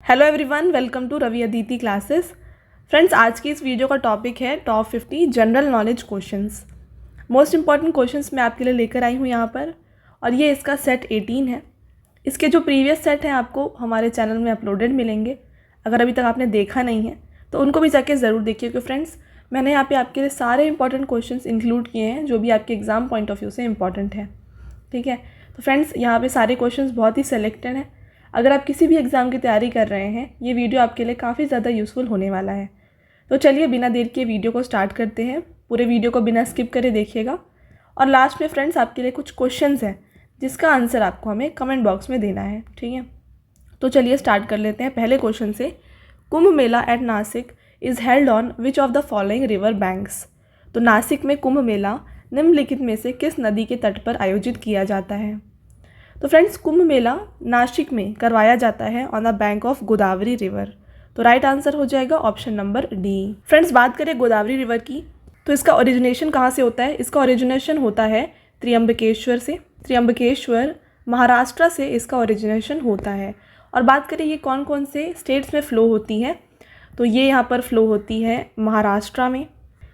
Hello everyone, welcome to Ravi Aditi classes. Friends, आज की इस वीडियो का टॉपिक है top 50 general knowledge questions. Most important questions मैं आपके लिए लेकर आई हूँ यहाँ पर, और ये इसका सेट 18 है। इसके जो प्रीवियस सेट हैं आपको हमारे चैनल में अपलोडेड मिलेंगे। अगर अभी तक आपने देखा नहीं है तो उनको भी जाके ज़रूर देखिए, क्योंकि फ्रेंड्स मैंने यहाँ पे आपके लिए सारे इंपॉर्टेंट क्वेश्चंस इंक्लूड किए हैं जो भी आपके एग्ज़ाम पॉइंट ऑफ व्यू से इंपॉर्टेंट है। ठीक है, तो फ्रेंड्स यहाँ पे सारे क्वेश्चंस बहुत ही सेलेक्टेड हैं। अगर आप किसी भी एग्ज़ाम की तैयारी कर रहे हैं, ये वीडियो आपके लिए काफ़ी ज़्यादा यूज़फुल होने वाला है। तो चलिए बिना देर के वीडियो को स्टार्ट करते हैं। पूरे वीडियो को बिना स्किप करे देखिएगा, और लास्ट में फ्रेंड्स आपके लिए कुछ क्वेश्चंस हैं जिसका आंसर आपको हमें कमेंट बॉक्स में देना है। ठीक है, तो चलिए स्टार्ट कर लेते हैं पहले क्वेश्चन से। Kumbh Mela at Nashik is held on which of the following river banks. तो नासिक में कुंभ मेला निम्नलिखित में से किस नदी के तट पर आयोजित किया जाता है। तो फ्रेंड्स, कुंभ मेला नासिक में करवाया जाता है on the bank of Godavari river. तो राइट आंसर हो जाएगा ऑप्शन नंबर डी। फ्रेंड्स, बात करें गोदावरी रिवर की, तो इसका ओरिजिनेशन कहाँ से होता है। इसका ओरिजिनेशन होता है त्र्यंबकेश्वर से। त्र्यंबकेश्वर महाराष्ट्र से इसका ओरिजिनेशन होता है। और बात करें ये कौन कौन से स्टेट्स में फ़्लो होती है, तो ये यहाँ पर फ़्लो होती है महाराष्ट्र में,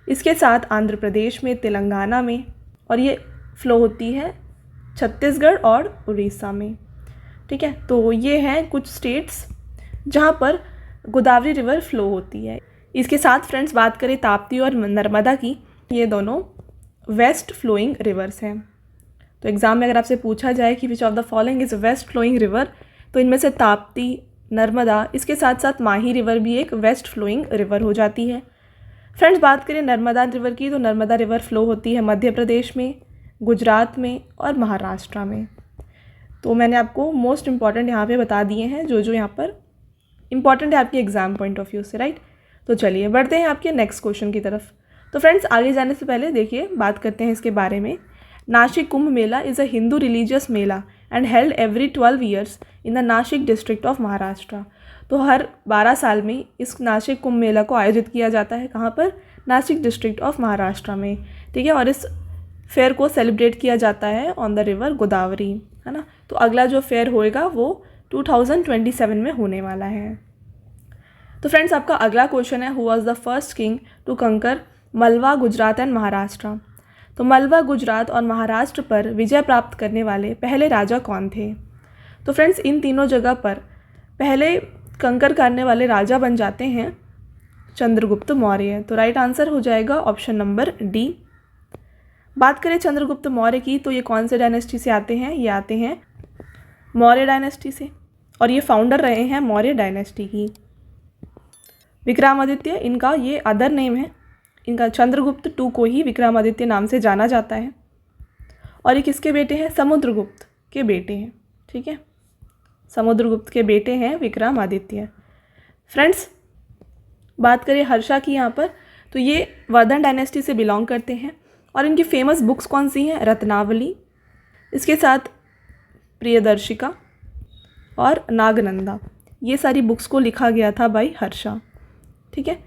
इसके साथ आंध्र प्रदेश में, तेलंगाना में, और ये फ़्लो होती है छत्तीसगढ़ और उड़ीसा में। ठीक है, तो ये हैं कुछ स्टेट्स जहाँ पर गोदावरी रिवर फ़्लो होती है। इसके साथ फ्रेंड्स बात करें ताप्ती और नर्मदा की, ये दोनों वेस्ट फ्लोइंग रिवर्स हैं। तो एग्ज़ाम में अगर आपसे पूछा जाए कि which of the following is west flowing river, तो इनमें से ताप्ती, नर्मदा, इसके साथ साथ माही रिवर भी एक वेस्ट फ्लोइंग रिवर हो जाती है। फ्रेंड्स, बात करें नर्मदा रिवर की, तो नर्मदा रिवर फ़्लो होती है मध्य प्रदेश में, गुजरात में और महाराष्ट्र में। तो मैंने आपको मोस्ट इम्पॉर्टेंट यहाँ पे बता दिए हैं जो यहाँ पर इम्पॉर्टेंट है आपके एग्ज़ाम पॉइंट ऑफ व्यू से। राइट, तो चलिए बढ़ते हैं आपके नेक्स्ट क्वेश्चन की तरफ। तो फ्रेंड्स, आगे जाने से पहले देखिए बात करते हैं इसके बारे में। Nashik Kumbh Mela is a Hindu religious mela and held every 12 years in the Nashik district of Maharashtra. तो हर 12 साल में इस नासिक कुंभ मेला को आयोजित किया जाता है। कहाँ पर? नासिक डिस्ट्रिक्ट ऑफ महाराष्ट्र में। ठीक है, और इस फेयर को सेलिब्रेट किया जाता है ऑन द रिवर गोदावरी, है ना। तो अगला जो फेयर होएगा वो 2027 में होने वाला है। तो फ्रेंड्स, आपका अगला क्वेश्चन है, who was the first king to conquer Malwa, Gujarat and Maharashtra. तो मलवा, गुजरात और महाराष्ट्र पर विजय प्राप्त करने वाले पहले राजा कौन थे। तो फ्रेंड्स, इन तीनों जगह पर पहले कंकर करने वाले राजा बन जाते हैं चंद्रगुप्त मौर्य। तो राइट आंसर हो जाएगा ऑप्शन नंबर डी। बात करें चंद्रगुप्त मौर्य की, तो ये कौन से डायनेस्टी से आते हैं, ये आते हैं मौर्य डायनेस्टी से, और ये फाउंडर रहे हैं मौर्य डायनेस्टी की। विक्रमादित्य इनका ये अदर नेम है, इनका चंद्रगुप्त टू को ही विक्रमादित्य नाम से जाना जाता है। और ये किसके बेटे हैं? समुद्रगुप्त के बेटे हैं। ठीक है, समुद्रगुप्त के बेटे हैं विक्रमादित्य। फ्रेंड्स, बात करें हर्षा की यहाँ पर, तो ये वर्धन डायनेस्टी से बिलोंग करते हैं, और इनकी फेमस बुक्स कौन सी हैं? रत्नावली, इसके साथ प्रियदर्शिका और नागनंदा। ये सारी बुक्स को लिखा गया था बाय हर्षा। ठीक है,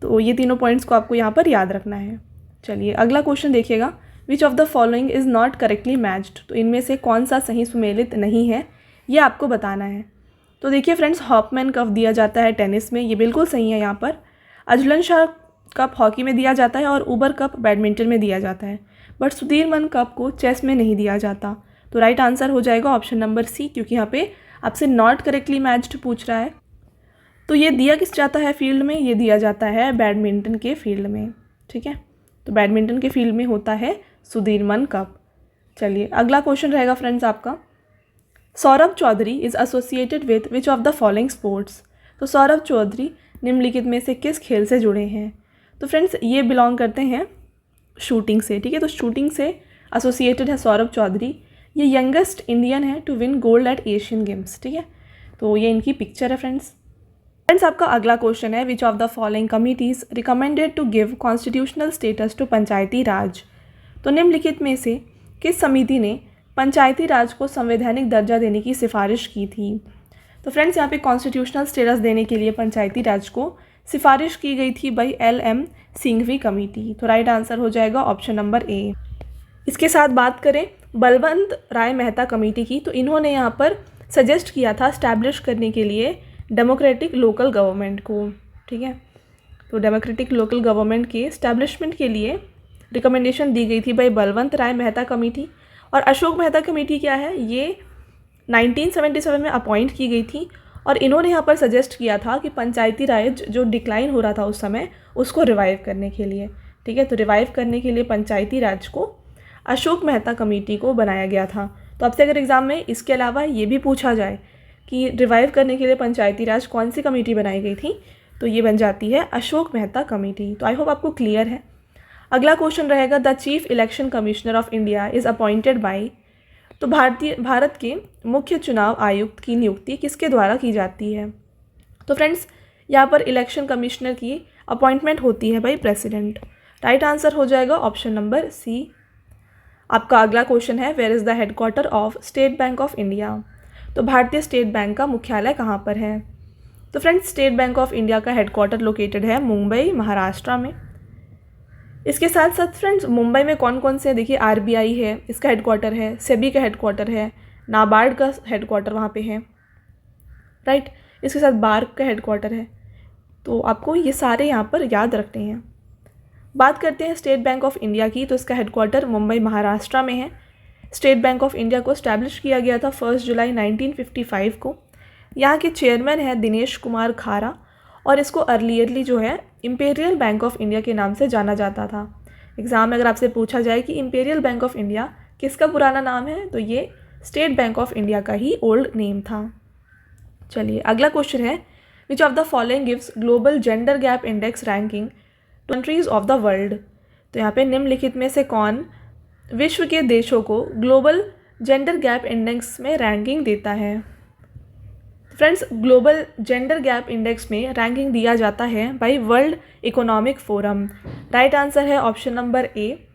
तो ये तीनों पॉइंट्स को आपको यहाँ पर याद रखना है। चलिए अगला क्वेश्चन देखिएगा, विच of the following is not correctly matched. तो इनमें से कौन सा सही सुमेलित नहीं है, ये आपको बताना है। तो देखिए फ्रेंड्स, हॉपमैन कप दिया जाता है टेनिस में, ये बिल्कुल सही है यहाँ पर। अजलन शाह कप हॉकी में दिया जाता है, और उबर कप बैडमिंटन में दिया जाता है, बट सुधीरमन कप को चेस में नहीं दिया जाता। तो राइट आंसर हो जाएगा ऑप्शन नंबर सी, क्योंकि यहाँ पे आपसे नॉट करेक्टली मैच्ड पूछ रहा है। तो ये दिया किस जाता है फील्ड में? ये दिया जाता है बैडमिंटन के फील्ड में। ठीक है, तो बैडमिंटन के फील्ड में होता है सुधीरमन कप। चलिए अगला क्वेश्चन रहेगा फ्रेंड्स आपका, Saurabh Chaudhary is associated with which of the following sports. तो सौरभ चौधरी निम्नलिखित में से किस खेल से जुड़े हैं। तो फ्रेंड्स, ये बिलोंग करते हैं शूटिंग से। ठीक है, तो शूटिंग से एसोसिएटेड है सौरभ चौधरी। ये यंगेस्ट इंडियन है to win gold at Asian games. ठीक है, तो ये इनकी पिक्चर है फ्रेंड्स। आपका अगला क्वेश्चन है, which of the following committees recommended to give constitutional status to Panchayati Raj. तो निम्नलिखित में से किस समिति ने पंचायती राज को संवैधानिक दर्जा देने की सिफारिश की थी। तो फ्रेंड्स, यहाँ पे कॉन्स्टिट्यूशनल स्टेटस देने के लिए पंचायती राज को सिफारिश की गई थी बाई LM सिंघवी कमेटी। तो राइट आंसर हो जाएगा ऑप्शन नंबर ए। इसके साथ बात करें बलवंत राय मेहता कमेटी की, तो इन्होंने यहाँ पर सजेस्ट किया था स्टैब्लिश करने के लिए डेमोक्रेटिक लोकल गवर्नमेंट को, ठीक है। तो डेमोक्रेटिक लोकल गवर्नमेंट के इस्टेब्लिशमेंट के लिए रिकमेंडेशन दी गई थी बाई बलवंत राय मेहता कमेटी। और अशोक मेहता कमेटी क्या है, ये 1977 में अपॉइंट की गई थी और इन्होंने यहाँ पर सजेस्ट किया था कि पंचायती राज जो डिक्लाइन हो रहा था उस समय, उसको रिवाइव करने के लिए, ठीक है। तो रिवाइव करने के लिए पंचायती राज को अशोक मेहता कमेटी को बनाया गया था। तो आपसे अगर एग्ज़ाम में इसके अलावा ये भी पूछा जाए कि रिवाइव करने के लिए पंचायती राज कौन सी कमेटी बनाई गई थी, तो ये बन जाती है अशोक मेहता कमेटी। तो आई होप आपको क्लियर है। अगला क्वेश्चन रहेगा, the chief election commissioner of India is appointed by. तो भारत के मुख्य चुनाव आयुक्त की नियुक्ति किसके द्वारा की जाती है? तो फ्रेंड्स यहाँ पर इलेक्शन कमिश्नर की अपॉइंटमेंट होती है बाय प्रेसिडेंट। राइट आंसर हो जाएगा ऑप्शन नंबर सी। आपका अगला क्वेश्चन है, where is the headquarter of State Bank of India? तो भारतीय स्टेट बैंक का मुख्यालय कहाँ पर है? तो friends state Bank of India का हेडक्वार्टर लोकेटेड है मुंबई, महाराष्ट्र में। इसके साथ साथ फ्रेंड्स मुंबई में कौन कौन से, देखिए आरबीआई है, इसका हेडक्वार्टर है, सेबी का हेडक्वार्टर है, नाबार्ड का हेडक्वार्टर वहाँ पे है, राइट। इसके साथ बार्क का हेडक्वार्टर है। तो आपको ये सारे यहाँ पर याद रखने हैं। बात करते हैं स्टेट बैंक ऑफ इंडिया की, तो इसका हेडक्वार्टर मुंबई, महाराष्ट्र में है। स्टेट बैंक ऑफ इंडिया को स्टैब्लिश किया गया था 1 जुलाई 1955 को। यहाँ के चेयरमैन है दिनेश कुमार खारा और इसको अर्लियरली जो है इंपीरियल बैंक ऑफ इंडिया के नाम से जाना जाता था। एग्ज़ाम में अगर आपसे पूछा जाए कि इंपीरियल बैंक ऑफ इंडिया किसका पुराना नाम है, तो ये स्टेट बैंक ऑफ इंडिया का ही ओल्ड नेम था। चलिए अगला क्वेश्चन है, which of the following gives global Gender Gap index ranking countries of the world? तो यहाँ पे निम्नलिखित में से कौन विश्व के देशों को ग्लोबल जेंडर गैप इंडेक्स में रैंकिंग देता है? Friends Global Gender Gap Index में रैंकिंग दिया जाता है by World Economic Forum. Right answer है ऑप्शन नंबर ए।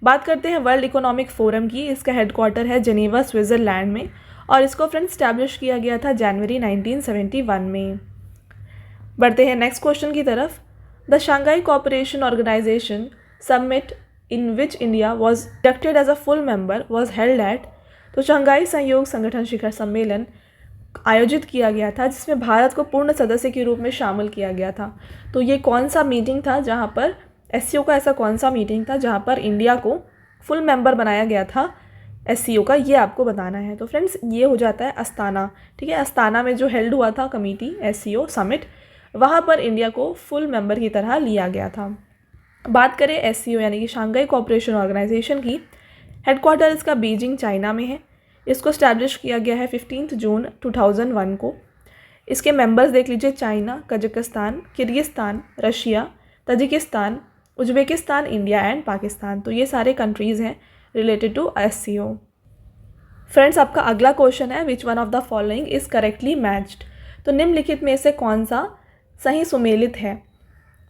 बात करते हैं वर्ल्ड इकोनॉमिक फोरम की, इसका हेडक्वार्टर है जेनेवा, स्विट्ज़रलैंड में और इसको फ्रेंड्स स्टैब्लिश किया गया था जनवरी 1971 में। बढ़ते हैं नेक्स्ट क्वेश्चन की तरफ। The Shanghai Cooperation Organisation summit in which India was inducted as a full member was held at. तो शंघाई सहयोग संगठन शिखर सम्मेलन आयोजित किया गया था जिसमें भारत को पूर्ण सदस्य के रूप में शामिल किया गया था। तो ये कौन सा मीटिंग था जहाँ पर एससीओ का, ऐसा कौन सा मीटिंग था जहाँ पर इंडिया को फुल मेंबर बनाया गया था एससीओ का, ये आपको बताना है। तो फ्रेंड्स ये हो जाता है अस्ताना, ठीक है। अस्ताना में जो हेल्ड हुआ था कमेटी एससीओ समिट, वहाँ पर इंडिया को फुल मेंबर की तरह लिया गया था। बात करें एससीओ यानी कि शंघाई कोऑपरेशन ऑर्गेनाइजेशन की, हेडक्वार्टर इसका बीजिंग, चाइना में है। इसको स्टैब्लिश किया गया है 15 जून 2001 को। इसके मेंबर्स देख लीजिए, China, Kazakhstan, Kyrgyzstan, Russia, Tajikistan, Uzbekistan, India and Pakistan. तो ये सारे कंट्रीज़ हैं रिलेटेड टू एससीओ। फ्रेंड्स आपका अगला क्वेश्चन है, विच one of the following is correctly matched? तो निम्नलिखित में से कौन सा सही सुमेलित है?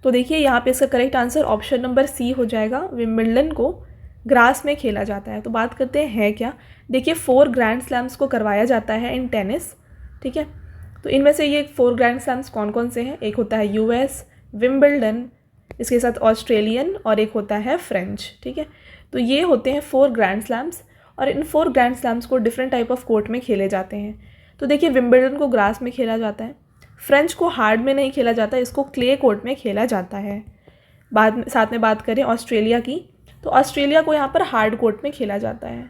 तो देखिए यहाँ पे इसका correct answer option number C हो जाएगा। विंबलडन को ग्रास में खेला जाता है। तो बात करते हैं क्या, देखिए 4 ग्रैंड स्लैम्स को करवाया जाता है इन टेनिस, ठीक है। तो इनमें से ये 4 ग्रैंड स्लैम्स कौन कौन से हैं? एक होता है यूएस, विंबलडन, इसके साथ ऑस्ट्रेलियन और एक होता है फ्रेंच, ठीक है। तो ये होते हैं 4 ग्रैंड स्लैम्स और इन 4 ग्रैंड स्लैम्स को डिफरेंट टाइप ऑफ कोर्ट में खेले जाते हैं। तो देखिए विंबलडन को ग्रास में खेला जाता है, फ्रेंच को हार्ड में नहीं खेला जाता, इसको क्ले कोर्ट में खेला जाता है। साथ में बात करें ऑस्ट्रेलिया की, तो ऑस्ट्रेलिया को यहाँ पर हार्ड कोर्ट में खेला जाता है,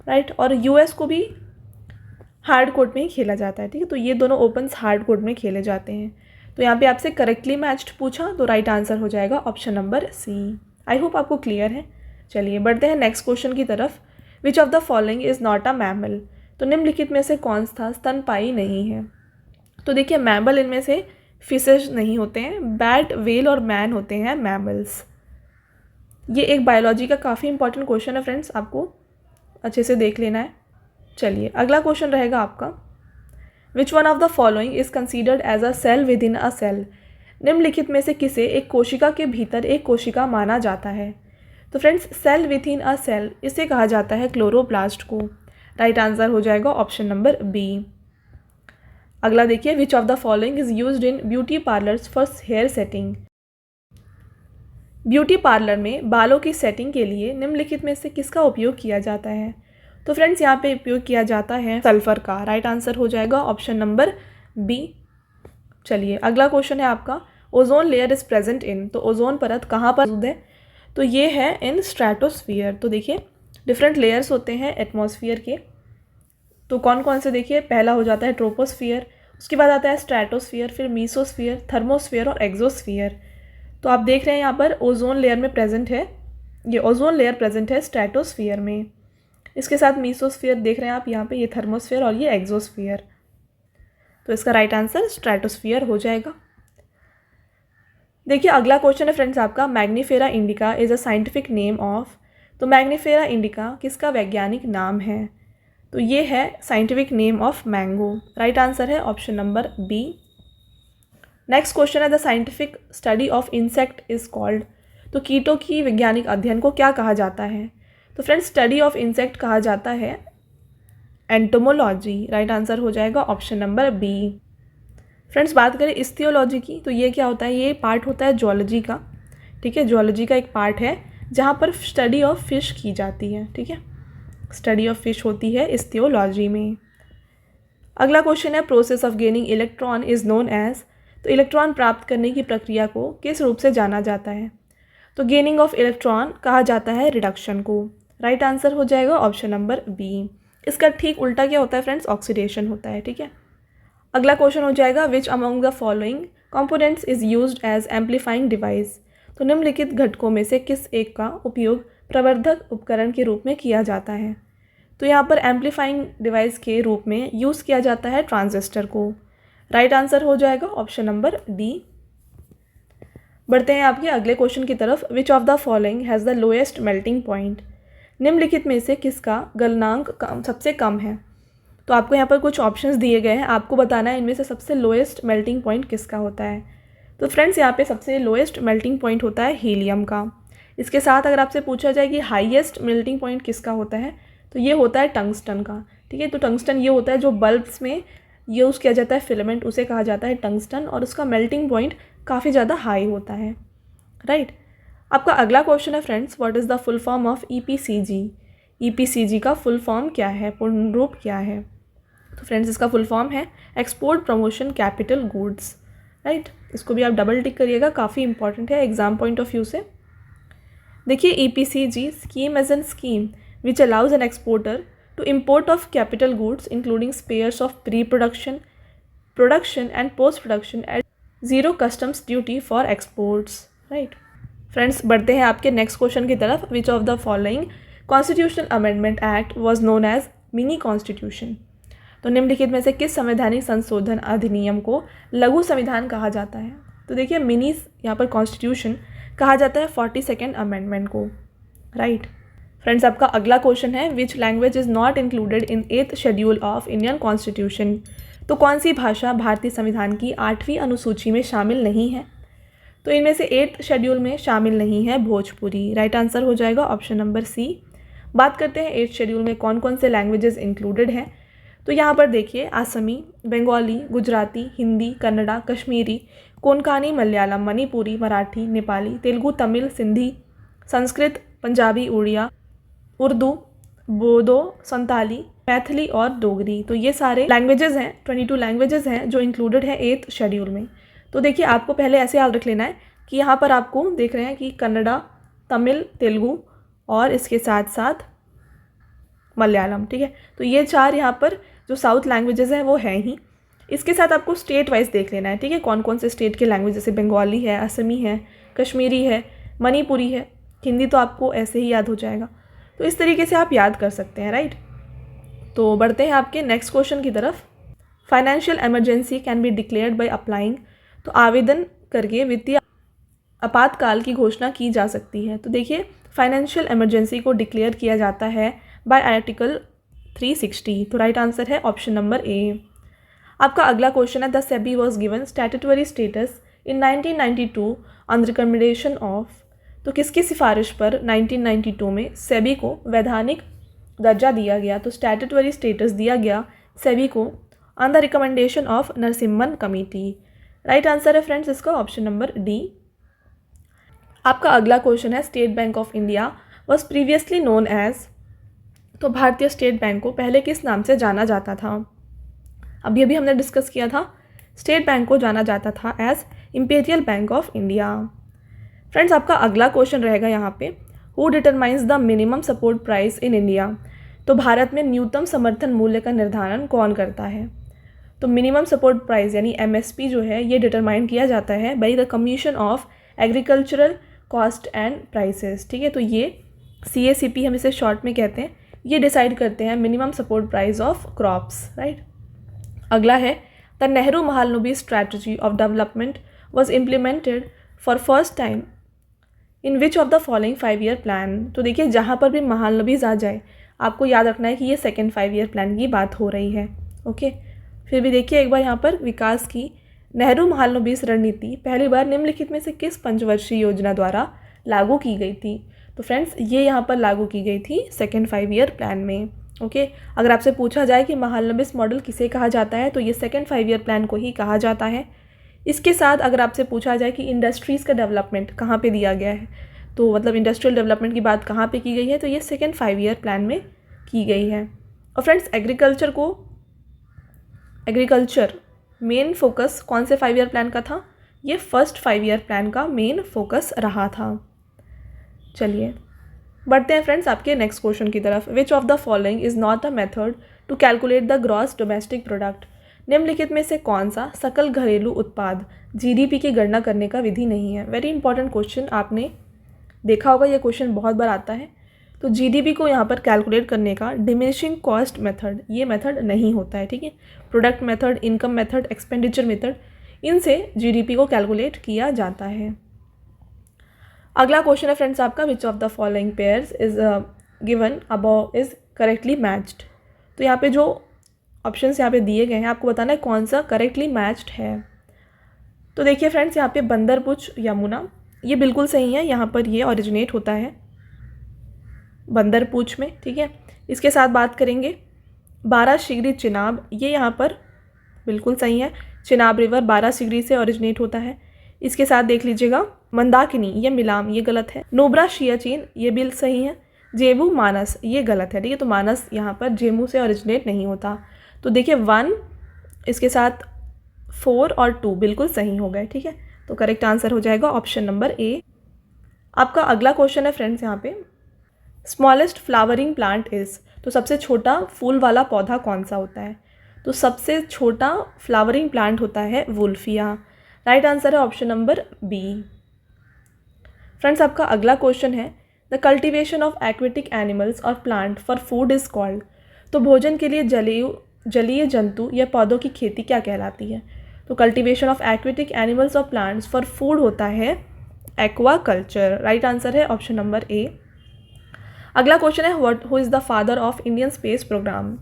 राइट। और यूएस को भी हार्ड कोर्ट में ही खेला जाता है, ठीक है। तो ये दोनों ओपन्स हार्ड कोर्ट में खेले जाते हैं। तो यहाँ पे आपसे करेक्टली मैच्ड पूछा तो राइट आंसर हो जाएगा option number C. I hope आपको क्लियर है। चलिए बढ़ते हैं नेक्स्ट क्वेश्चन की तरफ। Which of the following is not a mammal? तो निम्नलिखित में से कौन सा स्तनपायी नहीं है? तो देखिए मैमल इनमें से फिशेज नहीं होते हैं, बैट, वेल और मैन होते हैं मैमल्स। ये एक बायोलॉजी का काफ़ी इंपॉर्टेंट क्वेश्चन है फ्रेंड्स, आपको अच्छे से देख लेना है। चलिए अगला क्वेश्चन रहेगा आपका, which one of the following is considered as a cell within a cell? निम्नलिखित में से किसे एक कोशिका के भीतर एक कोशिका माना जाता है? तो friends cell within a cell इसे कहा जाता है क्लोरोप्लास्ट को। राइट आंसर हो जाएगा ऑप्शन नंबर बी। अगला देखिए, which of the following is used in beauty parlours for hair setting? Beauty parlour में बालों की सेटिंग के लिए निम्नलिखित में से किसका उपयोग किया जाता है? तो फ्रेंड्स यहाँ पे उपयोग किया जाता है सल्फर का। राइट आंसर हो जाएगा ऑप्शन नंबर बी। चलिए अगला क्वेश्चन है आपका, ozone layer is present in, तो ओजोन परत कहाँ पर मौजूद है? तो ये है इन स्ट्रेटोस्फीयर। तो देखिए डिफरेंट लेयर्स होते हैं एटमॉस्फेयर के, तो कौन कौन से देखिए, पहला हो जाता है ट्रोपोस्फियर, उसके बाद आता है स्ट्रेटोस्फियर, फिर मीसोस्फियर, थर्मोस्फियर और एक्सोस्फियर। तो आप देख रहे हैं यहाँ पर ओजोन लेयर में प्रेजेंट है, ये ओजोन लेयर प्रेजेंट है स्ट्रेटोस्फियर में, इसके साथ मीसोस्फियर देख रहे हैं आप यहाँ पे, ये थर्मोस्फियर और ये एक्सोस्फियर। तो इसका राइट आंसर स्ट्रेटोस्फियर हो जाएगा। देखिए अगला क्वेश्चन है फ्रेंड्स आपका, Mangifera indica is a scientific name of, तो मैग्नीफेरा इंडिका किसका वैज्ञानिक नाम है? तो ये है scientific name of mango. Right answer है option number B. Next question है, the scientific study of insect is called, तो कीटों की वैज्ञानिक अध्ययन को क्या कहा जाता है? तो फ्रेंड्स स्टडी ऑफ इंसेक्ट कहा जाता है एंटोमोलॉजी। राइट आंसर हो जाएगा ऑप्शन नंबर बी। फ्रेंड्स बात करें इस्थियोलॉजी की, तो ये क्या होता है, ये पार्ट होता है जूलॉजी का, ठीक है, जूलॉजी का एक पार्ट है जहाँ पर स्टडी ऑफ फिश की जाती है, ठीक है, स्टडी ऑफ फिश होती है इस्थियोलॉजी में। अगला क्वेश्चन है, process of gaining electron is known as, तो इलेक्ट्रॉन प्राप्त करने की प्रक्रिया को किस रूप से जाना जाता है? तो गेनिंग ऑफ इलेक्ट्रॉन कहा जाता है रिडक्शन को। राइट आंसर हो जाएगा ऑप्शन नंबर बी। इसका ठीक उल्टा क्या होता है फ्रेंड्स, ऑक्सीडेशन होता है, ठीक है। अगला क्वेश्चन हो जाएगा, which among the following components is used as amplifying device, तो निम्नलिखित घटकों में से किस एक का उपयोग प्रवर्धक उपकरण के रूप में किया जाता है? तो यहाँ पर एम्पलीफाइंग डिवाइस के रूप में यूज़ किया जाता है ट्रांजिस्टर को। राइट आंसर हो जाएगा ऑप्शन नंबर डी। बढ़ते हैं आपके अगले क्वेश्चन की तरफ, which of the following has the lowest melting point, निम्नलिखित में से किसका गलनांक सबसे कम है? तो आपको यहाँ पर कुछ ऑप्शंस दिए गए हैं, आपको बताना है इनमें से सबसे लोएस्ट मेल्टिंग पॉइंट किसका होता है। तो फ्रेंड्स यहाँ पे सबसे लोएस्ट मेल्टिंग पॉइंट होता है हीलियम का। इसके साथ अगर आपसे पूछा जाए कि हाईएस्ट मेल्टिंग पॉइंट किसका होता है, तो ये होता है टंगस्टन का, ठीक है। तो टंगस्टन ये होता है जो बल्ब्स में यूज़ किया जाता है फिलामेंट, उसे कहा जाता है टंगस्टन, और उसका मेल्टिंग पॉइंट काफ़ी ज़्यादा हाई होता है, राइट। आपका अगला क्वेश्चन है friends, what is the full form of EPCG, EPCG का फुल फॉर्म क्या है, पूर्ण रूप क्या है? तो फ्रेंड्स इसका फुल फॉर्म है export promotion capital goods, right. इसको भी आप डबल टिक करिएगा, काफ़ी इंपॉर्टेंट है एग्जाम पॉइंट ऑफ व्यू से। देखिए EPCG scheme as an scheme which allows an exporter to import of capital goods including spares of pre-production, production and post-production at zero customs duty for exports, right? Friends बढ़ते हैं आपके next question की तरफ, which of the following constitutional amendment act was known as mini constitution, तो निम्नलिखित में से किस संवैधानिक संशोधन अधिनियम को लघु संविधान कहा जाता है? तो देखिए मिनी यहाँ पर कॉन्स्टिट्यूशन कहा जाता है 42nd अमेंडमेंट को, राइट। फ्रेंड्स आपका अगला क्वेश्चन है, which language is not included in 8th schedule of Indian constitution, तो कौन सी भाषा भारतीय संविधान की 8वीं अनुसूची में शामिल नहीं है? तो इनमें से 8th शेड्यूल में शामिल नहीं है भोजपुरी। राइट आंसर हो जाएगा ऑप्शन नंबर सी। बात करते हैं 8th शेड्यूल में कौन कौन से लैंग्वेजेस इंक्लूडेड हैं। तो यहाँ पर देखिए आसमी, बंगाली, गुजराती, हिंदी, कन्नड़ा, कश्मीरी, कोंकणी, मलयालम, मणिपुरी, मराठी, नेपाली, तेलुगु, तमिल, सिंधी, संस्कृत, पंजाबी, उड़िया, उर्दू, बोडो, संताली, मैथिली और डोगरी। तो ये सारे लैंग्वेजेस हैं, 22 लैंग्वेजेस हैं जो इंक्लूडेड है 8th शेड्यूल में। तो देखिए आपको पहले ऐसे याद रख लेना है कि यहाँ पर आपको देख रहे हैं कि कन्नड़ा, तमिल, तेलुगु और इसके साथ साथ मलयालम, ठीक है। तो ये 4 यहाँ पर जो साउथ लैंग्वेजेस हैं वो हैं ही। इसके साथ आपको स्टेट वाइज देख लेना है, ठीक है, कौन कौन से स्टेट के लैंग्वेज, जैसे बंगाली है, असमी है, कश्मीरी है, मणिपुरी है, हिंदी तो आपको ऐसे ही याद हो जाएगा। तो इस तरीके से आप याद कर सकते हैं, राइट। तो बढ़ते हैं आपके नेक्स्ट क्वेश्चन की तरफ। Financial emergency can be declared by applying, तो आवेदन करके वित्तीय आपातकाल की घोषणा की जा सकती है। तो देखिए फाइनेंशियल इमरजेंसी को डिक्लेयर किया जाता है बाय आर्टिकल 360, तो राइट आंसर है ऑप्शन नंबर ए। आपका अगला क्वेश्चन है, the SEBI was given statutory status in 1992 on recommendation of, तो किसकी सिफारिश पर 1992 में सेबी को वैधानिक दर्जा दिया गया? तो स्टैट्यूटरी स्टेटस दिया गया सेबी को on the recommendation of Narasimham committee. Right answer है फ्रेंड्स इसका ऑप्शन नंबर डी। आपका अगला क्वेश्चन है, State Bank of India was previously known as, तो भारतीय स्टेट बैंक को पहले किस नाम से जाना जाता था? अभी हमने डिस्कस किया था स्टेट बैंक को जाना जाता था as Imperial Bank of India. Friends, आपका अगला क्वेश्चन रहेगा यहाँ पे, who determines the minimum support price in India. तो भारत में न्यूनतम समर्थन मूल्य का निर्धारण कौन करता है। तो मिनिमम सपोर्ट प्राइस यानी MSP जो है ये डिटरमाइन किया जाता है by the commission of agricultural cost and prices. ठीक है, तो ये CACP हम इसे शॉर्ट में कहते हैं, ये डिसाइड करते हैं minimum support price of crops, right. अगला है, the Nehru Mahalanobis strategy of development was implemented for first time in which of the following 5 year plan. तो देखिए, जहाँ पर भी महालनोबिस आ जाए आपको याद रखना है कि ये सेकेंड 5 ईयर प्लान की बात हो रही है। ओके, फिर भी देखिए एक बार यहाँ पर विकास की नेहरू महालनोबिस रणनीति पहली बार निम्नलिखित में से किस पंचवर्षीय योजना द्वारा लागू की गई थी। तो फ्रेंड्स, ये यहाँ पर लागू की गई थी सेकेंड 5 ईयर प्लान में। ओके, अगर आपसे पूछा जाए कि महालनोबिस मॉडल किसे कहा जाता है तो ये सेकेंड 5 ईयर प्लान को ही कहा जाता है। इसके साथ अगर आपसे पूछा जाए कि इंडस्ट्रीज़ का डेवलपमेंट कहाँ पे दिया गया है, तो मतलब इंडस्ट्रियल डेवलपमेंट की बात कहाँ पे की गई है, तो ये सेकेंड 5 ईयर प्लान में की गई है। और फ्रेंड्स, एग्रीकल्चर मेन फोकस कौन से 5 ईयर प्लान का था, ये फर्स्ट 5 ईयर प्लान का मेन फोकस रहा था। चलिए बढ़ते हैं फ्रेंड्स आपके नेक्स्ट क्वेश्चन की तरफ। Which of the following is not a method to calculate the gross domestic product. निम्नलिखित में से कौन सा सकल घरेलू उत्पाद GDP की गणना करने का विधि नहीं है। वेरी इंपॉर्टेंट क्वेश्चन, आपने देखा होगा ये क्वेश्चन बहुत बार आता है। तो GDP को यहाँ पर कैलकुलेट करने का डिमिनिशिंग कॉस्ट मेथड ये मेथड नहीं होता है। ठीक है, product method, income method, expenditure method, इनसे GDP को कैलकुलेट किया जाता है। अगला क्वेश्चन है फ्रेंड्स आपका, विच of the following pairs is given above is correctly matched. तो यहाँ पे जो ऑप्शंस यहाँ पे दिए गए हैं आपको बताना है कौन सा करेक्टली मैच्ड है। तो देखिए फ्रेंड्स, यहाँ पे बंदरपुच यमुना ये बिल्कुल सही है, यहाँ पर ये ओरिजिनेट होता है बंदरपूछ में। ठीक है, इसके साथ बात करेंगे बारासिगरी चिनाब, ये यहाँ पर बिल्कुल सही है, चिनाब रिवर बारासिगरी से ओरिजिनेट होता है। इसके साथ देख लीजिएगा मंदाकिनी ये मिलाम ये गलत है, नुब्रा सियाचिन ये बिल सही है, जेबू मानस ये गलत है। ठीक है, तो मानस यहाँ पर जेमू से ओरिजिनेट नहीं होता। तो देखिए 1 इसके साथ 4 और 2 बिल्कुल सही हो गए। ठीक है, तो करेक्ट आंसर हो जाएगा ऑप्शन नंबर A। आपका अगला क्वेश्चन है फ्रेंड्स यहाँ पे, स्मॉलेस्ट फ्लावरिंग प्लांट इज़। तो सबसे छोटा फूल वाला पौधा कौन सा होता है। तो सबसे छोटा फ्लावरिंग प्लांट होता है वुल्फिया। राइट आंसर है ऑप्शन नंबर B। फ्रेंड्स आपका अगला क्वेश्चन है, the cultivation of aquatic animals और plant for food is called. तो भोजन के लिए जलीय जंतु या पौधों की खेती क्या कहलाती है। तो कल्टिवेशन ऑफ एक्वेटिक एनिमल्स और प्लांट्स फॉर फूड होता है एक्वाकल्चर। राइट आंसर है ऑप्शन नंबर A। अगला क्वेश्चन है, who is the father of Indian space programme.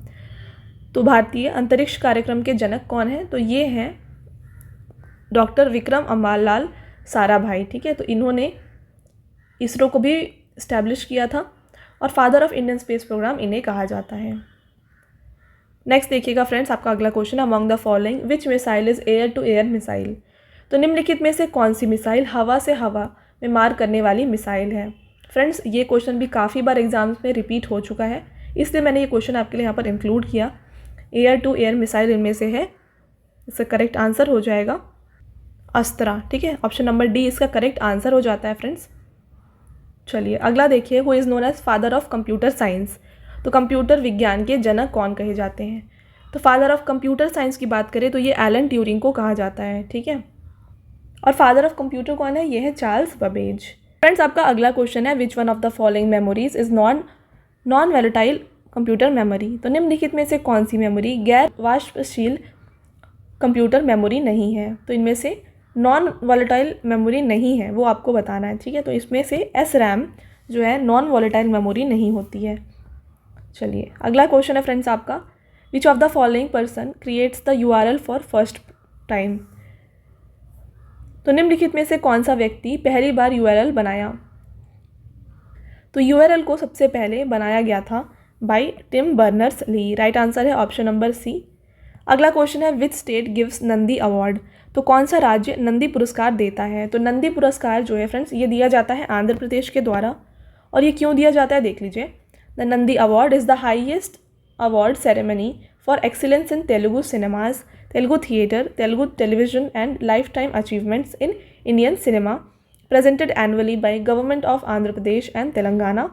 तो भारतीय अंतरिक्ष कार्यक्रम के जनक कौन है। तो ये हैं डॉक्टर विक्रम अम्बालाल साराभाई। ठीक है, तो इन्होंने इसरो को भी इस्टेब्लिश किया था और father of Indian space programme इन्हें कहा जाता है। नेक्स्ट देखिएगा फ्रेंड्स आपका अगला question, among the following which missile is air to air missile. तो निम्नलिखित में से कौन सी मिसाइल हवा से हवा में मार करने वाली मिसाइल है। फ्रेंड्स ये क्वेश्चन भी काफ़ी बार एग्जाम्स में रिपीट हो चुका है, इसलिए मैंने ये क्वेश्चन आपके लिए यहाँ पर इंक्लूड किया। एयर टू एयर मिसाइल इनमें से है, इसका करेक्ट आंसर हो जाएगा अस्त्रा। ठीक है, ऑप्शन नंबर D इसका करेक्ट आंसर हो जाता है फ्रेंड्स। चलिए अगला देखिए, who is known as father of computer science. तो कंप्यूटर विज्ञान के जनक कौन कहे जाते हैं। तो फादर ऑफ कंप्यूटर साइंस की बात करें तो ये एलन ट्यूरिंग को कहा जाता है। ठीक है, और फादर ऑफ कंप्यूटर कौन है, ये है चार्ल्स बबेज। फ्रेंड्स आपका अगला क्वेश्चन है, विच one of the following memories is non volatile computer memory. तो निम्नलिखित में से कौन सी मेमोरी गैर वाष्पशील कंप्यूटर मेमोरी नहीं है। तो इनमें से नॉन वॉलेटाइल मेमोरी नहीं है वो आपको बताना है। ठीक है, तो इसमें से SRAM जो है नॉन वॉलेटाइल मेमोरी नहीं होती है। चलिए अगला क्वेश्चन है फ्रेंड्स आपका, विच of the following person creates the URL for first time. तो निम्नलिखित में से कौन सा व्यक्ति पहली बार URL बनाया। तो URL को सबसे पहले बनाया गया था by Tim Berners Lee. Right answer है ऑप्शन नंबर C। अगला क्वेश्चन है, which state gives Nandi award. तो कौन सा राज्य नंदी पुरस्कार देता है। तो नंदी पुरस्कार जो है फ्रेंड्स ये दिया जाता है आंध्र प्रदेश के द्वारा। और ये क्यों दिया जाता है देख लीजिए, the Nandi award is the highest award ceremony for excellence in Telugu cinemas Telugu theatre, Telugu television and lifetime achievements in Indian cinema presented annually by Government of Andhra Pradesh and Telangana।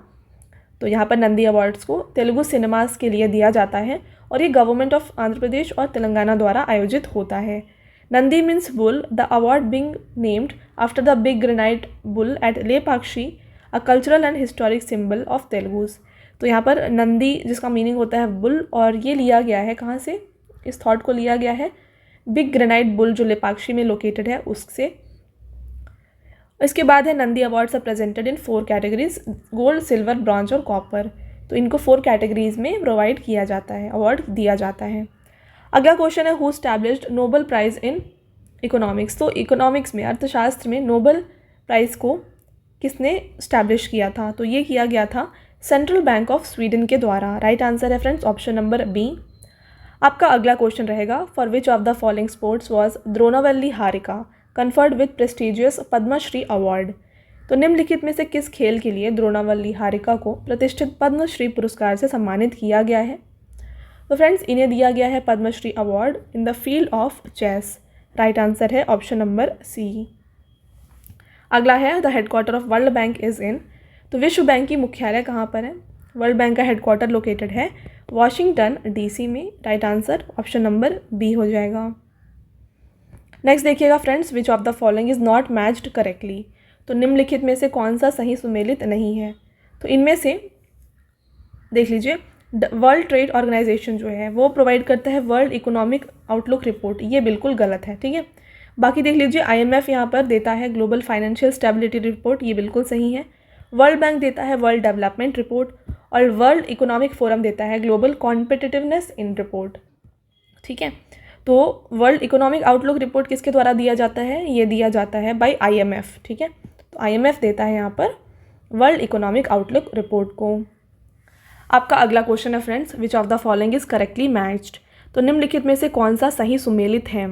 तो यहाँ पर नंदी अवार्ड्स को Telugu cinemas के लिए दिया जाता है और ये गवर्नमेंट ऑफ आंध्र प्रदेश और तेलंगाना द्वारा आयोजित होता है। Nandi means bull, the award being named after the big granite bull at Lepakshi, a cultural and historic symbol of Telugus. तो यहाँ पर नंदी जिसका मीनिंग होता है बुल, और ये लिया गया है कहाँ से, इस थॉट को लिया गया है बिग ग्रेनाइट बुल जो लेपाक्षी में लोकेटेड है उससे। इसके बाद है Nandi awards are presented in 4 categories, gold, silver, bronze और कॉपर। तो इनको 4 कैटेगरीज में प्रोवाइड किया जाता है, अवार्ड दिया जाता है। अगला क्वेश्चन है who established Nobel prize in economics. तो इकोनॉमिक्स में, अर्थशास्त्र में नोबेल प्राइज़ को किसने इस्टेब्लिश किया था? तो ये किया गया था सेंट्रल बैंक ऑफ स्वीडन के द्वारा। राइट आंसर है फ्रेंड्स ऑप्शन नंबर बी। आपका अगला क्वेश्चन रहेगा for which of the following sports was Dronavalli Harika conferred with prestigious Padma Shri award. तो निम्नलिखित में से किस खेल के लिए द्रोणावल्ली हारिका को प्रतिष्ठित पद्मश्री पुरस्कार से सम्मानित किया गया है? तो फ्रेंड्स इन्हें दिया गया है Padma Shri award in the field of chess. Right answer है ऑप्शन नंबर सी। अगला है the headquarter of World Bank is in. तो विश्व बैंक की मुख्यालय कहाँ पर है? वर्ल्ड बैंक का हेडक्वार्टर लोकेटेड है वॉशिंगटन डीसी में। Right answer option number B हो जाएगा। नेक्स्ट देखिएगा friends, which of the following is not matched correctly. तो निम्नलिखित में से कौन सा सही सुमेलित नहीं है? तो इनमें से देख लीजिए, वर्ल्ड ट्रेड ऑर्गेनाइजेशन जो है वो प्रोवाइड करता है वर्ल्ड इकोनॉमिक आउटलुक रिपोर्ट, ये बिल्कुल गलत है, ठीक है। बाकी देख लीजिए IMF यहाँ पर देता है ग्लोबल फाइनेंशियल स्टेबिलिटी रिपोर्ट, ये बिल्कुल सही है। वर्ल्ड बैंक देता है वर्ल्ड डेवलपमेंट रिपोर्ट और वर्ल्ड इकोनॉमिक फोरम देता है ग्लोबल कॉम्पिटिटिवनेस इन रिपोर्ट, ठीक है। तो वर्ल्ड इकोनॉमिक आउटलुक रिपोर्ट किसके द्वारा दिया जाता है? ये दिया जाता है बाय IMF, ठीक है। तो IMF देता है यहाँ पर वर्ल्ड इकोनॉमिक आउटलुक रिपोर्ट को। आपका अगला क्वेश्चन है friends, which of the following is correctly matched. तो निम्नलिखित में से कौन सा सही सुमेलित है?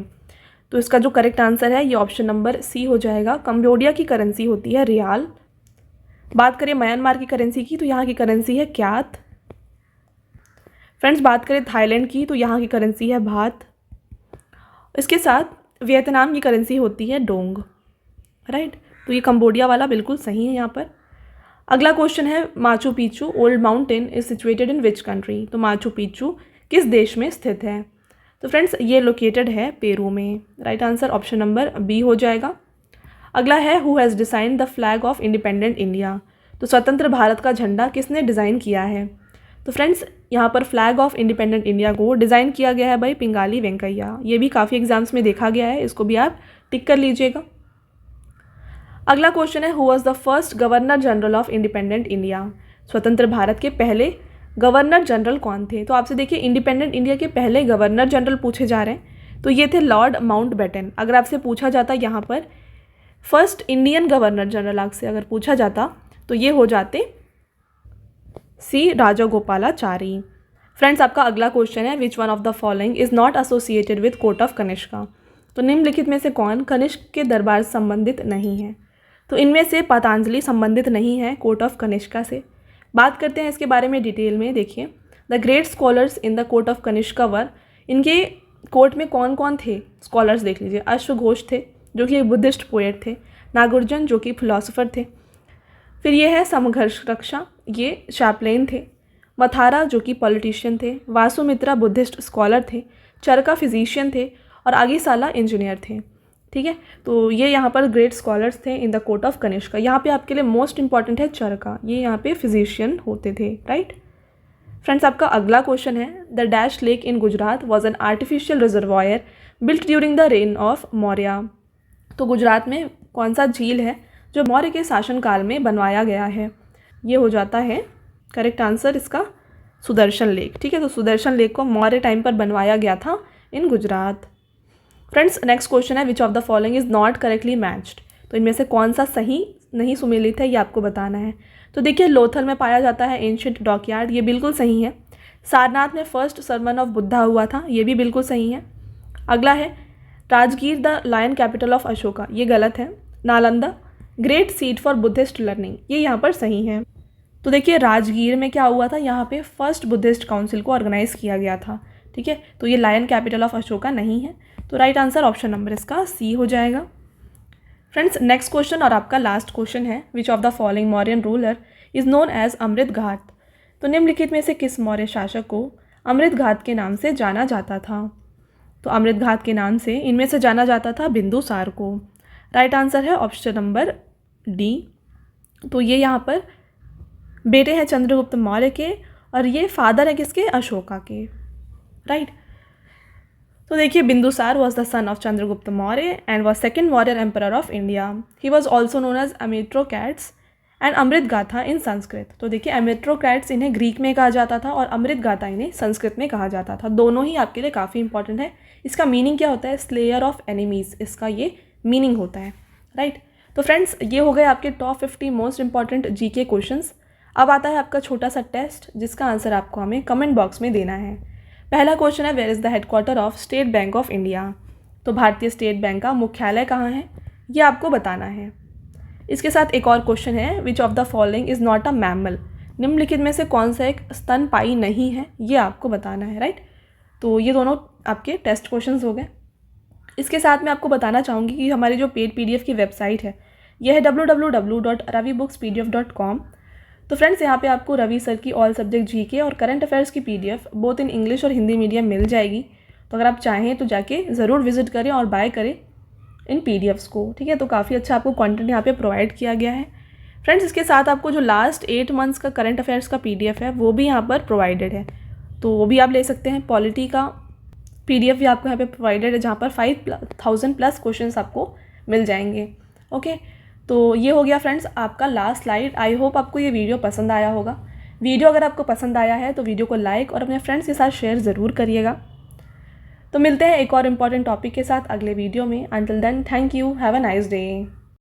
तो इसका जो करेक्ट आंसर है ये ऑप्शन नंबर सी हो जाएगा। कंबोडिया की करेंसी होती है रियाल। बात करें म्यांमार की करेंसी की तो यहाँ की करेंसी है क्यात। फ्रेंड्स बात करें थाईलैंड की तो यहाँ की करेंसी है भात। इसके साथ वियतनाम की करेंसी होती है डोंग। राइट, तो ये कंबोडिया वाला बिल्कुल सही है यहाँ पर। अगला क्वेश्चन है Machu Picchu old mountain is situated in which country. तो माचू पिच्चू किस देश में स्थित है? तो फ्रेंड्स ये लोकेटेड है पेरू में। Right answer option number B हो जाएगा। अगला है who has design the flag of independent India. तो स्वतंत्र भारत का झंडा किसने डिज़ाइन किया है? तो फ्रेंड्स यहाँ पर फ्लैग ऑफ इंडिपेंडेंट इंडिया को डिज़ाइन किया गया है भाई पिंगाली वेंकैया। ये भी काफ़ी एग्जाम्स में देखा गया है, इसको भी आप टिक कर लीजिएगा। अगला क्वेश्चन है who was the first governor general of independent India. स्वतंत्र भारत के पहले गवर्नर जनरल कौन थे? तो आपसे देखिए इंडिपेंडेंट इंडिया के पहले गवर्नर जनरल पूछे जा रहे हैं, तो ये थे लॉर्ड माउंटबेटन। अगर आपसे पूछा जाता यहाँ पर फर्स्ट इंडियन गवर्नर जनरल आपसे अगर पूछा जाता तो ये हो जाते सी राजागोपालाचारी। फ्रेंड्स आपका अगला क्वेश्चन है विच one of the following is not associated with court of Kanishka. तो निम्नलिखित में से कौन कनिष्क के दरबार से संबंधित नहीं है? तो इनमें से पतंजलि संबंधित नहीं है कोर्ट ऑफ कनिष्का से। बात करते हैं इसके बारे में डिटेल में। देखिए the great scholars in the court of Kanishka were, इनके कोर्ट में कौन कौन थे स्कॉलर्स देख लीजिए। अश्वघोष थे जो कि एक बुद्धिस्ट पोएट थे, नागार्जुन जो कि फिलोसोफर थे, फिर ये है समघर्ष रक्षा, ये चैपलेन थे, मथारा जो कि पॉलिटिशियन थे, वासुमित्रा बुद्धिस्ट स्कॉलर थे, चरका फिजिशियन थे और आगीसाला इंजीनियर थे, ठीक है। तो ये यहाँ पर ग्रेट स्कॉलर्स थे इन द कोर्ट ऑफ कनिष्का। यहाँ पे आपके लिए मोस्ट इंपॉर्टेंट है चरका, ये यहाँ पे फिजिशियन होते थे, राइट। फ्रेंड्स आपका अगला क्वेश्चन है the dash lake in Gujarat was an artificial reservoir built during the rain of Maurya. तो गुजरात में कौन सा झील है जो मौर्य के शासनकाल में बनवाया गया है? ये हो जाता है करेक्ट आंसर इसका सुदर्शन लेक, ठीक है। तो सुदर्शन लेक को मौर्य टाइम पर बनवाया गया था इन गुजरात। फ्रेंड्स नेक्स्ट क्वेश्चन है which of the following is not correctly matched. तो इनमें से कौन सा सही नहीं सुमेलित है ये आपको बताना है। तो देखिए लोथल में पाया जाता है एंशिएंट डॉकयार्ड, ये बिल्कुल सही है। सारनाथ में फर्स्ट सरमन ऑफ बुद्धा हुआ था, ये भी बिल्कुल सही है। अगला है Rajgir the lion capital of Ashoka, ये गलत है। Nalanda great seat for Buddhist learning, ये यहाँ पर सही है। तो देखिए राजगीर में क्या हुआ था, यहाँ पे फर्स्ट बुद्धिस्ट काउंसिल को ऑर्गेनाइज किया गया था। ठीक है, तो ये लायन कैपिटल ऑफ अशोका नहीं है। तो राइट आंसर ऑप्शन नंबर इसका सी हो जाएगा। फ्रेंड्स नेक्स्ट क्वेश्चन और आपका लास्ट क्वेश्चन है, which of the following Mauryan ruler is known as Amritghat. तो निम्नलिखित में से किस मौर्य शासक को अमृत घाट के नाम से जाना जाता था। तो अमृत घाट के नाम से इनमें से जाना जाता था बिंदुसार को। राइट आंसर है ऑप्शन नंबर डी। तो ये यहाँ पर बेटे हैं चंद्रगुप्त मौर्य के और ये फादर है किसके, अशोका के। राइट, तो देखिए Bindusara was the son of Chandragupta Maurya and was second warrior emperor of India. He was also known as Amitrochates and Amrit Gatha in Sanskrit. तो देखिए अमित्रोकैट्स इन्हें ग्रीक में कहा जाता था और अमृत गाथा इन्हें संस्कृत में कहा जाता था। दोनों ही आपके लिए काफ़ी इंपॉर्टेंट है। इसका मीनिंग क्या होता है, स्लेयर ऑफ एनिमीज़, इसका ये मीनिंग होता है। राइट, तो फ्रेंड्स ये हो गए आपके top 50 most important GK questions. अब आता है आपका छोटा सा टेस्ट जिसका आंसर आपको हमें कमेंट बॉक्स में देना है। पहला क्वेश्चन है, where is the headquarter of State Bank of India. तो भारतीय स्टेट बैंक का मुख्यालय कहाँ है, ये आपको बताना है। इसके साथ एक और क्वेश्चन है, which of the following is not a mammal. निम्नलिखित में से कौन सा एक स्तनपायी नहीं है, ये आपको बताना है। राइट, तो ये दोनों आपके टेस्ट क्वेश्चंस हो गए। इसके साथ मैं आपको बताना चाहूँगी कि हमारी जो पेड PDF की वेबसाइट है यह है www.ravibooks.pdf.com। तो फ्रेंड्स यहाँ पे आपको रवि सर की ऑल सब्जेक्ट जीके और करंट अफेयर्स की PDF बोथ इन इंग्लिश और हिंदी मीडियम मिल जाएगी। तो अगर आप चाहें तो जाके ज़रूर विजिट करें और बाय करें इन PDFs को। ठीक है, तो काफ़ी अच्छा आपको कंटेंट यहाँ पे प्रोवाइड किया गया है। फ्रेंड्स इसके साथ आपको जो लास्ट 8 मंथ्स का करंट अफेयर्स का PDF है वो भी यहाँ पर प्रोवाइडेड है, तो वो भी आप ले सकते हैं। पॉलिटी का PDF भी आपको यहाँ पे प्रोवाइडेड है जहाँ पर 5000+ क्वेश्चंस आपको मिल जाएंगे। ओके, तो ये हो गया फ्रेंड्स आपका लास्ट स्लाइड। आई होप आपको ये वीडियो पसंद आया होगा। वीडियो अगर आपको पसंद आया है तो वीडियो को लाइक और अपने फ्रेंड्स के साथ शेयर ज़रूर करिएगा। तो मिलते हैं एक और इम्पॉर्टेंट टॉपिक के साथ अगले वीडियो में। Until then, thank you, have a nice day.